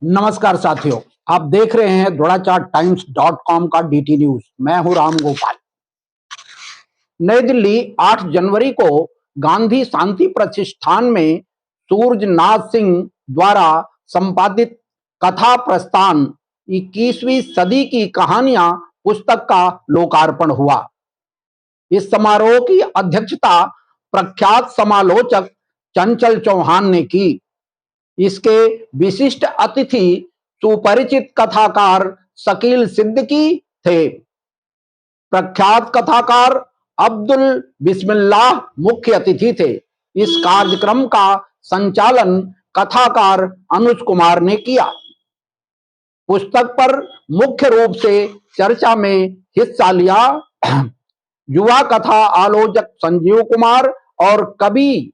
नमस्कार साथियों, आप देख रहे हैं द्रोणाचार्य का डीटी न्यूज। मैं हूं राम गोपाल। नई दिल्ली 8 जनवरी को गांधी शांति प्रतिष्ठान में सूरजनाथ सिंह द्वारा संपादित कथा प्रस्थान 21वीं सदी की कहानियां पुस्तक का लोकार्पण हुआ। इस समारोह की अध्यक्षता प्रख्यात समालोचक चंचल चौहान ने की। इसके विशिष्ट अतिथि सुपरिचित कथाकार शकील सिद्दीकी थे। प्रख्यात कथाकार अब्दुल बिस्मिल्लाह मुख्य अतिथि थे। इस कार्यक्रम का संचालन कथाकार अनुज कुमार ने किया। पुस्तक पर मुख्य रूप से चर्चा में हिस्सा लिया युवा कथा आलोचक संजीव कुमार और कवि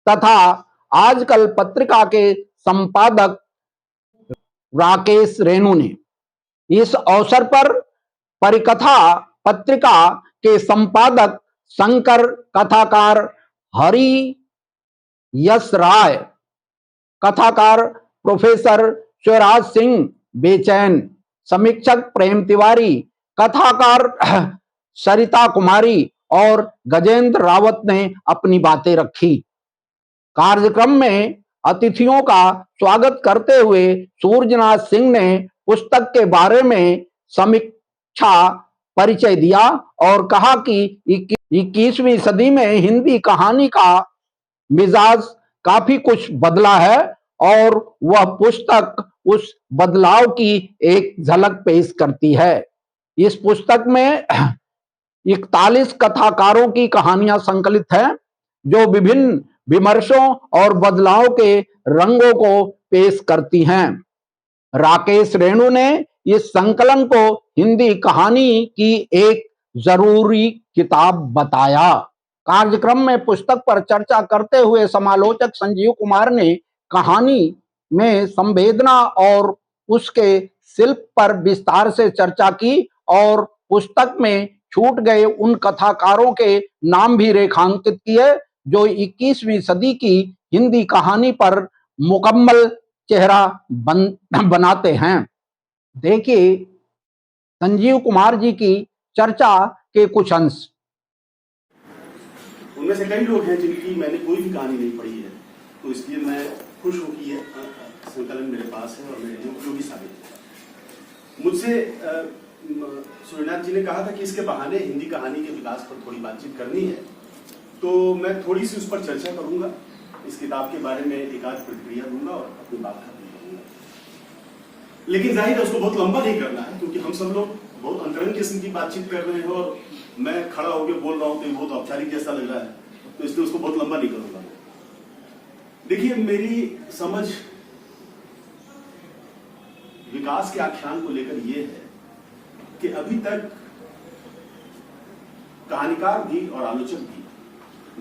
तथा आजकल पत्रिका के संपादक राकेश रेणु ने। इस अवसर पर परिकथा पत्रिका के संपादक शंकर, कथाकार हरि यश राय, कथाकार प्रोफेसर शिवराज सिंह बेचैन, समीक्षक प्रेम तिवारी, कथाकार सरिता कुमारी और गजेंद्र रावत ने अपनी बातें रखी। कार्यक्रम में अतिथियों का स्वागत करते हुए सूरजनाथ सिंह ने पुस्तक के बारे में समीक्षा परिचय दिया और कहा कि 21वीं सदी में हिंदी कहानी का मिजाज काफी कुछ बदला है और वह पुस्तक उस बदलाव की एक झलक पेश करती है। इस पुस्तक में 41 कथाकारों की कहानियां संकलित हैं जो विभिन्न विमर्शों और बदलाव के रंगों को पेश करती हैं। राकेश रेणु ने इस संकलन को हिंदी कहानी की एक जरूरी किताब बताया। कार्यक्रम में पुस्तक पर चर्चा करते हुए समालोचक संजीव कुमार ने कहानी में संवेदना और उसके शिल्प पर विस्तार से चर्चा की और पुस्तक में छूट गए उन कथाकारों के नाम भी रेखांकित किए जो 21वीं सदी की हिंदी कहानी पर मुकम्मल चेहरा बनाते हैं। देखिए संजीव कुमार जी की चर्चा के कुछ अंश। उनमें से कई लोग हैं जिनकी मैंने कोई भी कहानी नहीं पढ़ी है, तो इसलिए मैं खुश हूं कि ये संकलन मेरे पास है और मेरे लिए उपयोगी साबित है। मुझसे सूर्यनाथ जी ने कहा था कि इसके बहाने हिंदी कहानी के विकास पर थोड़ी बातचीत करनी है, तो मैं थोड़ी सी उस पर चर्चा करूंगा। इस किताब के बारे में एक आध प्रतिक्रिया दूंगा और अपनी बात खत्म करूंगा। लेकिन जाहिर है उसको बहुत लंबा नहीं करना है, क्योंकि हम सब लोग बहुत अंतरंग किस्म की बातचीत कर रहे हैं और मैं खड़ा होकर बोल रहा हूं तो बहुत औपचारिक जैसा लग रहा है, तो इसलिए उसको बहुत लंबा नहीं करूंगा। देखिए, मेरी समझ विकास के आख्यान को लेकर यह है कि अभी तक कहानीकार भी और आलोचक भी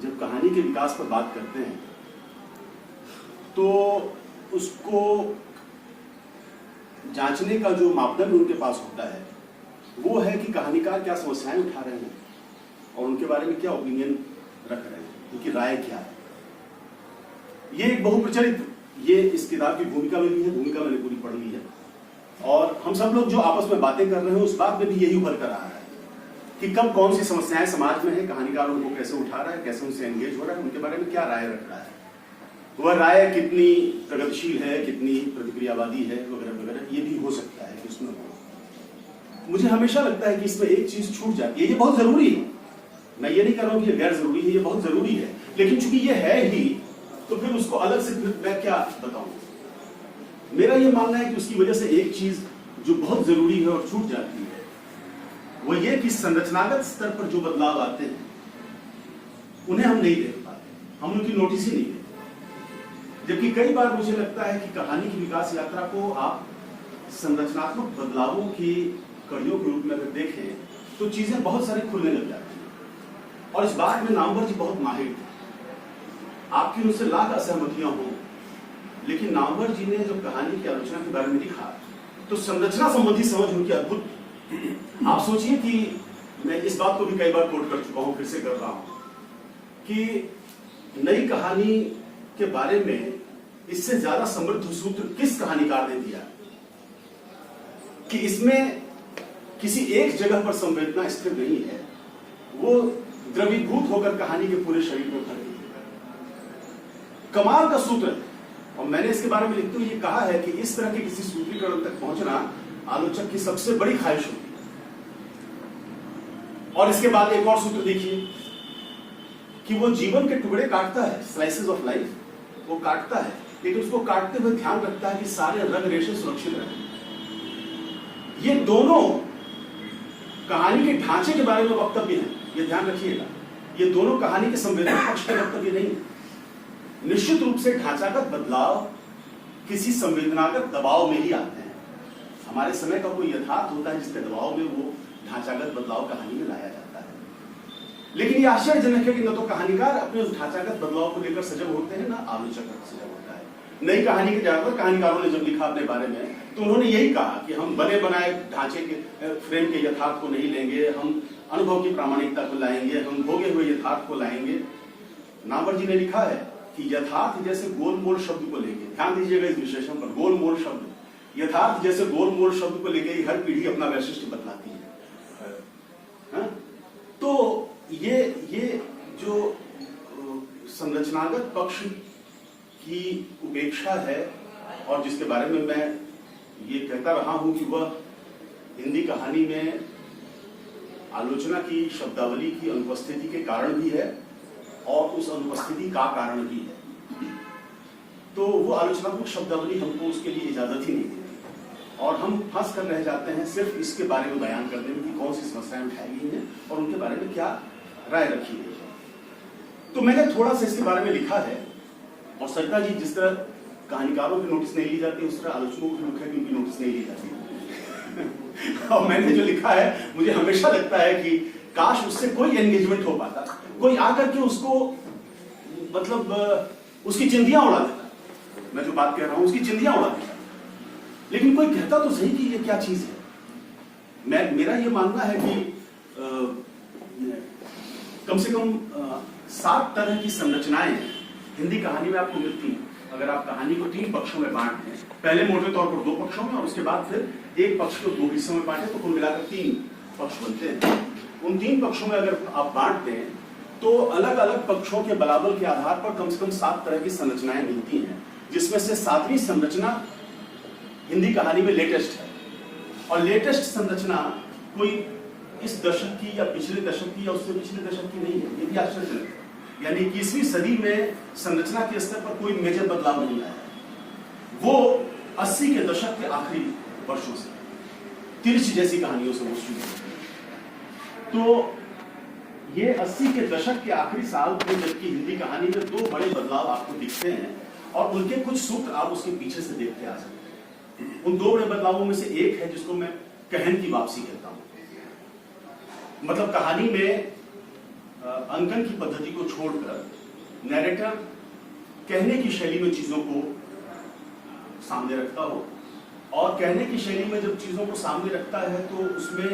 जब कहानी के विकास पर बात करते हैं तो उसको जांचने का जो मापदंड उनके पास होता है वो है कि कहानीकार क्या समस्याएं उठा रहे हैं और उनके बारे में क्या ओपिनियन रख रहे हैं, उनकी राय क्या है। ये एक बहुप्रचलित, ये इस किताब की भूमिका में भी है, भूमिका मैंने पूरी पढ़ ली है और हम सब लोग जो आपस में बातें कर रहे हैं उस बात में भी यही उभर कर आ रहा है कि कब कौन सी समस्याएं समाज में है, कहानीकार उनको कैसे उठा रहा है, कैसे उनसे एंगेज हो रहा है, उनके बारे में क्या राय रख रहा है, वह राय कितनी प्रगतिशील है, कितनी प्रतिक्रियावादी है, वगैरह वगैरह। ये भी हो सकता है कि उसमें हो। मुझे हमेशा लगता है कि इसमें एक चीज छूट जाती है। ये बहुत जरूरी है, मैं ये नहीं कर रहा हूं कि ये गैर जरूरी है, ये बहुत जरूरी है, लेकिन चूंकि ये है ही तो फिर उसको अलग से मैं क्या बताऊं। मेरा ये मानना है कि उसकी वजह से एक चीज जो बहुत जरूरी है और छूट जाती है वो ये कि संरचनागत स्तर पर जो बदलाव आते हैं उन्हें हम नहीं देख पाते, हम उनकी नोटिस ही नहीं देते। जबकि कई बार मुझे लगता है कि कहानी की विकास यात्रा को आप संरचनात्मक बदलावों की कड़ियों के रूप में अगर देखें तो चीजें बहुत सारी खुलने लग जाती हैं। और इस बात में नामवर जी बहुत माहिर थे। आपकी उनसे लाख असहमतियां हों, लेकिन नामवर जी ने जब कहानी की आलोचना के बारे में लिखा तो संरचना संबंधी समझ उनकी अद्भुत। आप सोचिए कि मैं इस बात को भी कई बार कोट कर चुका हूं, फिर से कर रहा हूं कि नई कहानी के बारे में इससे ज्यादा समृद्ध सूत्र किस कहानीकार ने दिया कि इसमें किसी एक जगह पर संवेदना स्थिर नहीं है, वो द्रवीभूत होकर कहानी के पूरे शरीर में भर गई। कमाल का सूत्र है। और मैंने इसके बारे में लिखते हुए ये कहा है कि इस तरह के किसी सूत्रीकरण तक पहुंचना आलोचक की सबसे बड़ी ख्वाहिश होती है। और इसके बाद एक और सूत्र देखिए कि वो जीवन के टुकड़े काटता है, स्लाइसेस ऑफ लाइफ वो काटता है, लेकिन उसको काटते हुए ध्यान रखता है कि सारे रंग रेशे सुरक्षित रहें। ये दोनों कहानी के ढांचे के बारे में वक्तव्य है, ये ध्यान रखिएगा। ये दोनों कहानी के संवेदना पक्ष के वक्तव्य नहीं। निश्चित रूप से ढांचागत बदलाव किसी संवेदनागत दबाव में ही आते हैं। हमारे समय का कोई यथार्थ होता है जिसके दबाव में वो ढांचागत बदलाव कहानी में लाया जाता है। लेकिन ये आश्चर्यजनक है कि न तो कहानीकार अपने उस ढांचागत बदलाव को लेकर सजग होते हैं, ना आलोचक सजग होता है। नई कहानी के ज्यादातर कहानीकारों ने जब लिखा अपने बारे में तो उन्होंने यही कहा कि हम बने बनाए ढांचे के फ्रेम के यथार्थ को नहीं लेंगे, हम अनुभव की प्रामाणिकता को लाएंगे, हम भोगे हुए यथार्थ को लाएंगे। नामवर जी ने लिखा है कि यथार्थ जैसे गोलमोल शब्द को लेके, ध्यान दीजिएगा इस विशेषण पर, गोलमोल शब्द, यथार्थ जैसे गोलमोल शब्द को लेके हर पीढ़ी अपना वैशिष्ट्य बतलाती है। तो ये जो संरचनागत पक्ष की उपेक्षा है और जिसके बारे में मैं ये कहता रहा हूं कि वह हिंदी कहानी में आलोचना की शब्दावली की अनुपस्थिति के कारण भी है और उस अनुपस्थिति का कारण भी है। तो वो आलोचनात्मक शब्दावली हमको उसके लिए इजाजत ही नहीं देती और हम फंस कर रह जाते हैं सिर्फ इसके बारे में बयान करने में कि कौन सी समस्याएं उठाई गई हैं और उनके बारे में क्या राय रखी गई है। तो मैंने थोड़ा सा इसके बारे में लिखा है और सरिता जी जिस तरह कहानीकारों की नोटिस नहीं ली जाती उस तरह आलोचकों की मुख्य की नोटिस नहीं ली जाती। और मैंने जो लिखा है मुझे हमेशा लगता है कि काश उससे कोई एंगेजमेंट हो पाता, कोई आकर के उसको मतलब उसकी चिंधियां उड़ा देता। मैं जो बात कह रहा हूं उसकी चिंधियां उड़ा देता, लेकिन कोई कहता तो सही कि ये क्या चीज है। मेरा ये मानना है कि कम से कम 7 तरह की संरचनाएं हिंदी कहानी में आपको मिलती हैं। अगर आप कहानी को 3 पक्षों में बांटते हैं, पहले मोटे तौर पर 2 पक्षों में और उसके बाद फिर एक पक्ष को 2 हिस्सों में बांटे तो कुल मिलाकर 3 पक्ष बनते हैं। उन 3 पक्षों में अगर आप बांटते हैं तो अलग अलग पक्षों के बलाबल के आधार पर कम से कम 7 तरह की संरचनाएं मिलती हैं, जिसमें से 7वीं संरचना हिंदी कहानी में लेटेस्ट है। और लेटेस्ट संरचना कोई इस दशक की या पिछले दशक की या उससे पिछले दशक की नहीं है। ये भी आश्चर्यजनक है। यानी 21वीं सदी में संरचना के स्तर पर कोई मेजर बदलाव नहीं आया। वो 80 के दशक के आखिरी वर्षों से तिरछ जैसी कहानियों से वो शुरू हुई। तो ये 80 के दशक के आखिरी साल थे जबकि हिंदी कहानी में 2 बड़े बदलाव आपको दिखते हैं और उनके कुछ सूत्र आप उसके पीछे से देखते आ सकते हैं। उन 2 बड़े बदलावों में से एक है जिसको मैं कहन की वापसी कहता हूं। मतलब कहानी में अंकन की पद्धति को छोड़कर नैरेटर कहने की शैली में चीजों को सामने रखता हो और कहने की शैली में जब चीजों को सामने रखता है तो उसमें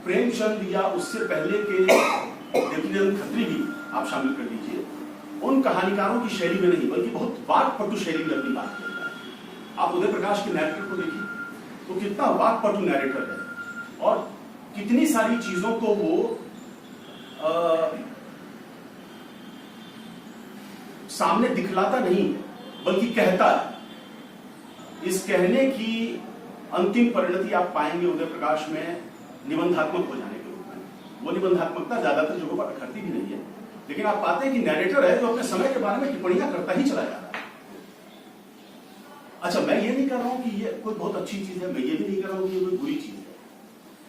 प्रेमचंद या उससे पहले के देवकीनंदन खत्री भी आप शामिल कर लीजिए, उन कहानीकारों की शैली में नहीं बल्कि बहुत वाक्पटु शैली में अपनी बात करता है। आप उदय प्रकाश के नैरेटर को देखिए तो कितना वाक्पटु नैरेटर है और कितनी सारी चीजों को वो सामने दिखलाता नहीं बल्कि कहता है। इस कहने की अंतिम परिणति आप पाएंगे उदय प्रकाश में निबंधात्मक हो जाने के रूप में। वो निबंधात्मकता ज्यादातर जगहों पर अखरती भी नहीं है, लेकिन आप पाते हैं कि नैरेटर है जो अपने समय के बारे में टिप्पणियां करता ही चला जा रहा है। अच्छा, मैं ये नहीं कर रहा हूं कि ये कोई बहुत अच्छी चीज है, मैं ये भी नहीं कर रहा हूं कि ये कोई बुरी चीज है।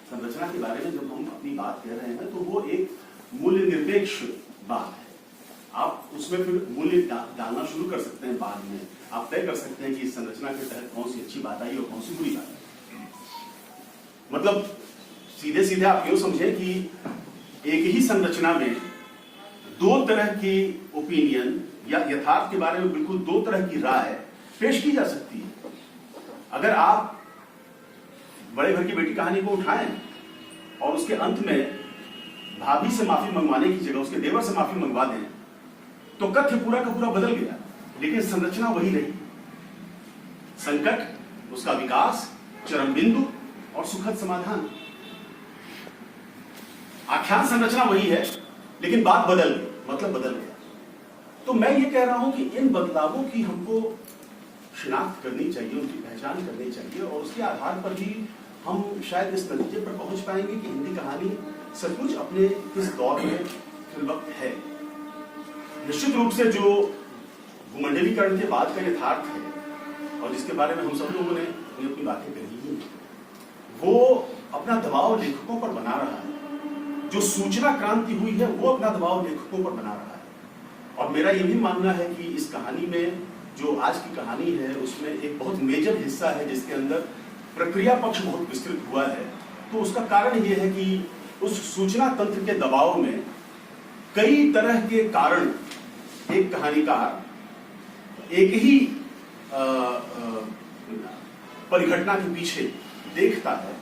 संरचना के बारे में जब हम अपनी बात कह रहे हैं तो वो एक मूल्य निरपेक्ष बात है। आप उसमें फिर मूल्य डालना शुरू कर सकते हैं बाद में। आप तय कर सकते हैं कि इस संरचना के तहत कौन सी अच्छी बात आई और कौन सी बुरी बात आई। मतलब सीधे सीधे आप यूं समझें कि एक ही संरचना में 2 तरह की ओपिनियन या यथार्थ के बारे में बिल्कुल 2 तरह की राय पेश की जा सकती है। अगर आप बड़े घर की बेटी कहानी को उठाएं और उसके अंत में भाभी से माफी मंगवाने की जगह उसके देवर से माफी मंगवा दें तो कथ्य पूरा का पूरा बदल गया। लेकिन संरचना वही रही। संकट, उसका विकास, चरम बिंदु और सुखद समाधान। आख्यान संरचना वही है, लेकिन बात बदल गई, मतलब बदल गया। तो मैं ये कह रहा हूं कि इन बदलावों की हमको शिनाख्त करनी चाहिए, उनकी पहचान करनी चाहिए, और उसके आधार पर ही हम शायद इस नतीजे पर पहुंच पाएंगे कि हिंदी कहानी सचमुच अपने किस दौर में फिलवक्त है। निश्चित रूप से जो भूमंडलीकरण के बाद का यथार्थ है और जिसके बारे में हम सब लोगों ने अपनी बातें कही हैं, वो अपना दबाव लेखकों पर बना रहा है। जो सूचना क्रांति हुई है वो अपना दबाव लेखकों पर बना रहा है। और मेरा ये भी मानना है कि इस कहानी में जो आज की कहानी है उसमें एक बहुत मेजर हिस्सा है जिसके अंदर प्रक्रिया पक्ष बहुत विस्तृत हुआ है। तो उसका कारण ये है कि उस सूचना तंत्र के दबाव में कई तरह के कारण एक कहानीकार एक ही परिघटना के पीछे देखता है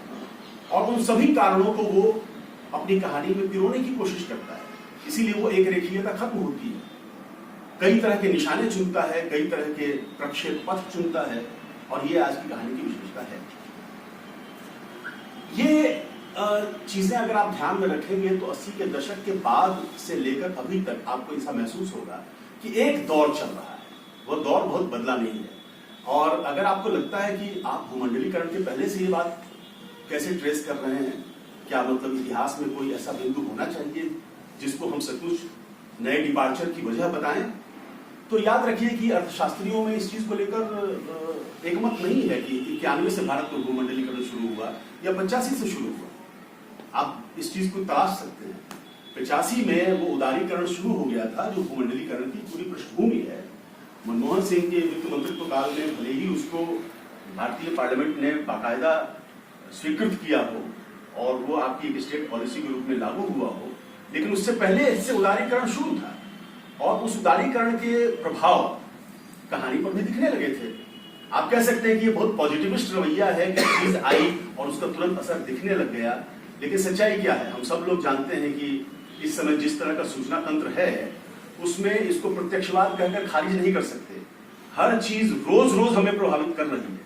और उन सभी कारणों को वो अपनी कहानी में पिरोने की कोशिश करता है। इसीलिए वो एक रेखीयता खत्म होती है, कई तरह के निशाने चुनता है, कई तरह के प्रक्षेप पथ चुनता है, और ये आज की कहानी की विशेषता है। ये चीजें अगर आप ध्यान में रखेंगे तो 80 के दशक के बाद से लेकर अभी तक आपको ऐसा महसूस होगा कि एक दौर चल रहा है, वो दौर बहुत बदला नहीं है। और अगर आपको लगता है कि आप भूमंडलीकरण के पहले से ये बात कैसे ट्रेस कर रहे हैं, क्या मतलब इतिहास में कोई ऐसा बिंदु होना चाहिए जिसको हम सचमुच नए डिपार्चर की वजह बताएं, तो याद रखिए कि अर्थशास्त्रियों में इस चीज को लेकर एकमत नहीं है कि 91 से भारत में भूमंडलीकरण शुरू हुआ या 85 से शुरू हुआ। आप इस चीज को तलाश सकते हैं। 85 में वो उदारीकरण शुरू हो गया था जो भूमंडलीकरण की पूरी पृष्ठभूमि है। मनमोहन सिंह के वित्त मंत्रित्व काल में भले ही उसको भारतीय पार्लियामेंट ने बाकायदा स्वीकृत किया हो और वो आपकी एक स्टेट पॉलिसी के रूप में लागू हुआ हो, लेकिन उससे पहले इससे उदारीकरण शुरू था और उस उदारीकरण के प्रभाव कहानी पर भी दिखने लगे थे। आप कह सकते हैं कि ये बहुत पॉजिटिविस्ट रवैया है कि चीज आई और उसका तुरंत असर दिखने लग गया, लेकिन सच्चाई क्या है? हम सब लोग जानते हैं कि इस समय जिस तरह का सूचना तंत्र है उसमें इसको प्रत्यक्षवाद कहकर खारिज नहीं कर सकते। हर चीज रोज रोज हमें प्रभावित कर रही है।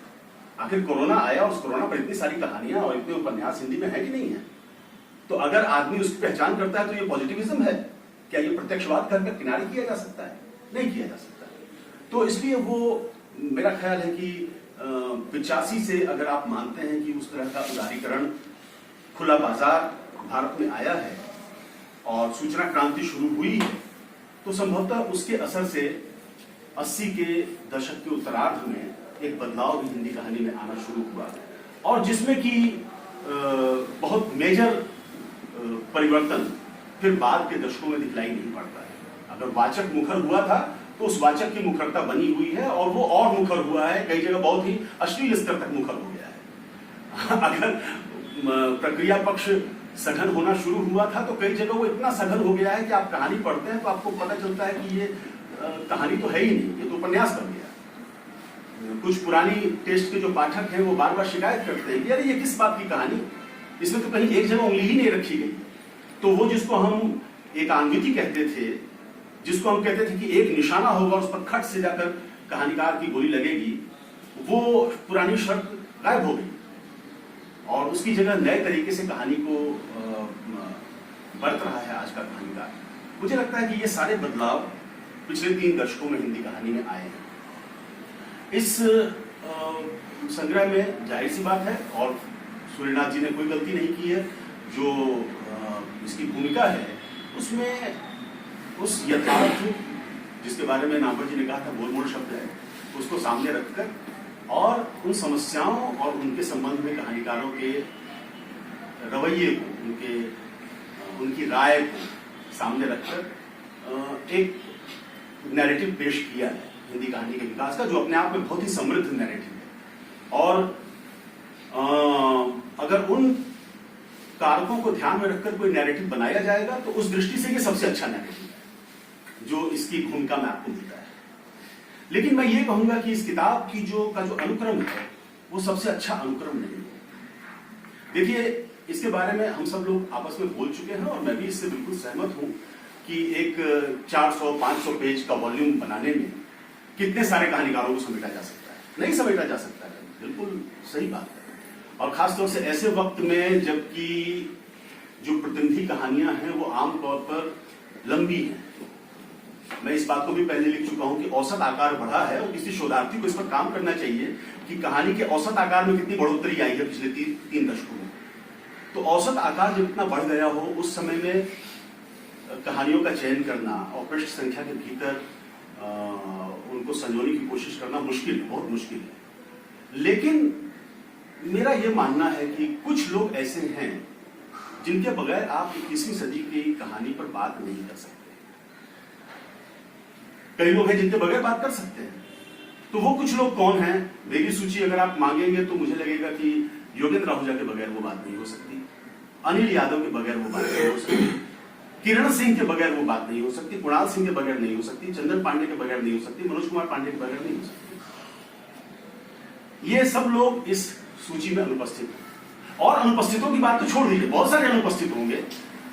आखिर कोरोना आया और उस कोरोना पर इतनी सारी कहानियां और इतने उपन्यास हिंदी में है कि नहीं है? तो अगर आदमी उसकी पहचान करता है तो ये पॉजिटिविज्म है? क्या ये प्रत्यक्षवाद करके किनारे किया जा सकता है? नहीं किया जा सकता। तो इसलिए वो मेरा ख्याल है कि 85 से अगर आप मानते हैं कि उस तरह का उदारीकरण खुला बाजार भारत में आया है और सूचना क्रांति शुरू हुई है, तो संभवतः उसके असर से 80 के दशक के उत्तरार्ध में एक बदलाव भी हिंदी कहानी में आना शुरू हुआ और जिसमें कि बहुत मेजर परिवर्तन फिर बाद के दशकों में दिखलाई नहीं पड़ता है। अगर वाचक मुखर हुआ था तो उस वाचक की मुखरता बनी हुई है और वो और मुखर हुआ है, कई जगह बहुत ही अश्लील स्तर तक मुखर हो गया है। अगर प्रक्रिया पक्ष सघन होना शुरू हुआ था तो कई जगह वो इतना सघन हो गया है कि आप कहानी पढ़ते हैं तो आपको पता चलता है कि ये कहानी तो है ही नहीं, ये तो उपन्यास बन गया। कुछ पुरानी टेस्ट के जो पाठक हैं वो बार बार शिकायत करते हैं कि यार ये किस बात की कहानी, इसमें तो कहीं एक जगह उंगली ही नहीं रखी गई। तो वो जिसको हम एकांगिकी कहते थे, जिसको हम कहते थे कि एक निशाना होगा उस पर खट से जाकर कहानीकार की गोली लगेगी, वो पुरानी शर्त गायब हो गई और उसकी जगह नए तरीके से कहानी को बरत रहा है आज का कहानीकार। मुझे लगता है कि ये सारे बदलाव पिछले 3 दशकों में हिंदी कहानी में आए हैं। इस संग्रह में जाहिर सी बात है और सूर्यनाथ जी ने कोई गलती नहीं की है, जो इसकी भूमिका है उसमें उस यथार्थ जिसके बारे में नामवर जी ने कहा था बोल मोड़ शब्द है, उसको सामने रखकर और उन समस्याओं और उनके संबंध में कहानीकारों के रवैये को, उनकी राय को सामने रखकर एक नैरेटिव पेश किया है हिंदी कहानी के विकास का, जो अपने आप में बहुत ही समृद्ध नैरेटिव है। और अगर उन कारकों को ध्यान में रखकर कोई नैरेटिव बनाया जाएगा तो उस दृष्टि से ये सबसे अच्छा नैरेटिव है जो इसकी भूमिका में आपको मिलता है। लेकिन मैं ये कहूंगा कि इस किताब की जो अनुक्रम है वो सबसे अच्छा अनुक्रम नहीं है। देखिए, इसके बारे में हम सब लोग आपस में बोल चुके हैं और मैं भी इससे बिल्कुल सहमत हूं कि एक 400-500 पेज का वॉल्यूम बनाने में कितने सारे कहानीकारों को समेटा जा सकता है? नहीं समेटा जा सकता है, बिल्कुल सही बात है। और खासतौर से ऐसे वक्त में जबकि जो प्रतिनिधि कहानियां हैं वो आमतौर पर लंबी हैं। मैं इस बात को भी पहले लिख चुका हूं कि औसत आकार बढ़ा है और किसी शोधार्थी को इस पर काम करना चाहिए कि कहानी के औसत आकार में कितनी बढ़ोतरी आई है पिछले तीन दशकों में। तो औसत आकार जब इतना बढ़ गया हो उस समय में कहानियों का चयन करना और पृष्ठ संख्या के भीतर उनको संजोने की कोशिश करना मुश्किल, बहुत मुश्किल है। लेकिन मेरा यह मानना है कि कुछ लोग ऐसे हैं जिनके बगैर आप 21वीं सदी की कहानी पर बात नहीं कर सकते। कई लोग हैं जिनके बगैर बात कर सकते हैं। तो वो कुछ लोग कौन हैं? मेरी सूची अगर आप मांगेंगे तो मुझे लगेगा कि योगेंद्र आहूजा के बगैर वो बात नहीं हो सकती, अनिल यादव के बगैर वो बात नहीं हो सकती, किरण सिंह के बगैर वो बात नहीं हो सकती, कुणाल सिंह के बगैर नहीं हो सकती, चंदन पांडे के बगैर नहीं हो सकती, मनोज कुमार पांडे के बगैर नहीं हो सकती। ये सब लोग इस सूची में अनुपस्थित हैं। और अनुपस्थितों की बात तो छोड़ दीजिए, बहुत सारे अनुपस्थित होंगे,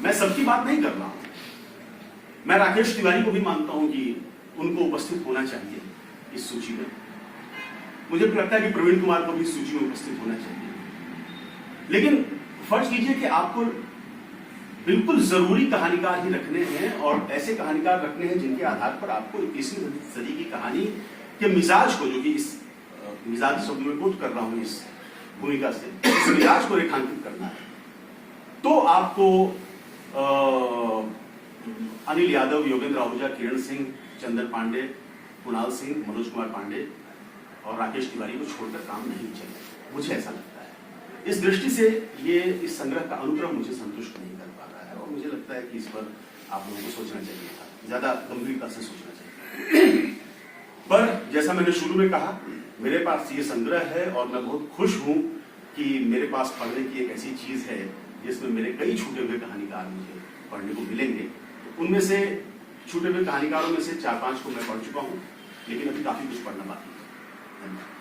मैं सबकी बात नहीं कर रहा हूं। मैं राकेश तिवारी को भी मानता हूं कि उनको उपस्थित होना चाहिए इस सूची में। मुझे लगता है कि प्रवीण कुमार को भी इस सूची में उपस्थित होना चाहिए। लेकिन फर्ज कीजिए कि आपको बिल्कुल जरूरी कहानीकार ही रखने हैं और ऐसे कहानीकार रखने हैं जिनके आधार पर आपको 21वीं सदी की कहानी के मिजाज को, जो कि इस मिजाज शब्द में कोट कर रहा हूं इस भूमिका से, इस मिजाज को रेखांकित करना है। तो आपको अनिल यादव, योगेंद्र आहूजा, किरण सिंह, चंदन पांडे, कुणाल सिंह, मनोज कुमार पांडे और राकेश तिवारी को छोड़कर काम नहीं चलेगा, मुझे ऐसा लगता है। इस दृष्टि से ये इस संग्रह का अनुक्रम मुझे संतुष्ट नहीं कर पा रहा है और मुझे लगता है कि इस पर आप लोगों को सोचना चाहिए था, ज्यादा गंभीरता से सोचना चाहिए। पर जैसा मैंने शुरू में कहा, मेरे पास ये संग्रह है और मैं बहुत खुश हूं कि मेरे पास पढ़ने की एक ऐसी चीज है जिसमें मेरे कई छूटे हुए कहानीकार मुझे पढ़ने को मिलेंगे। उनमें से छूटे हुए कहानीकारों में से 4-5 को मैं पढ़ चुका हूं, लेकिन अभी काफी कुछ पढ़ना बाकी है। धन्यवाद।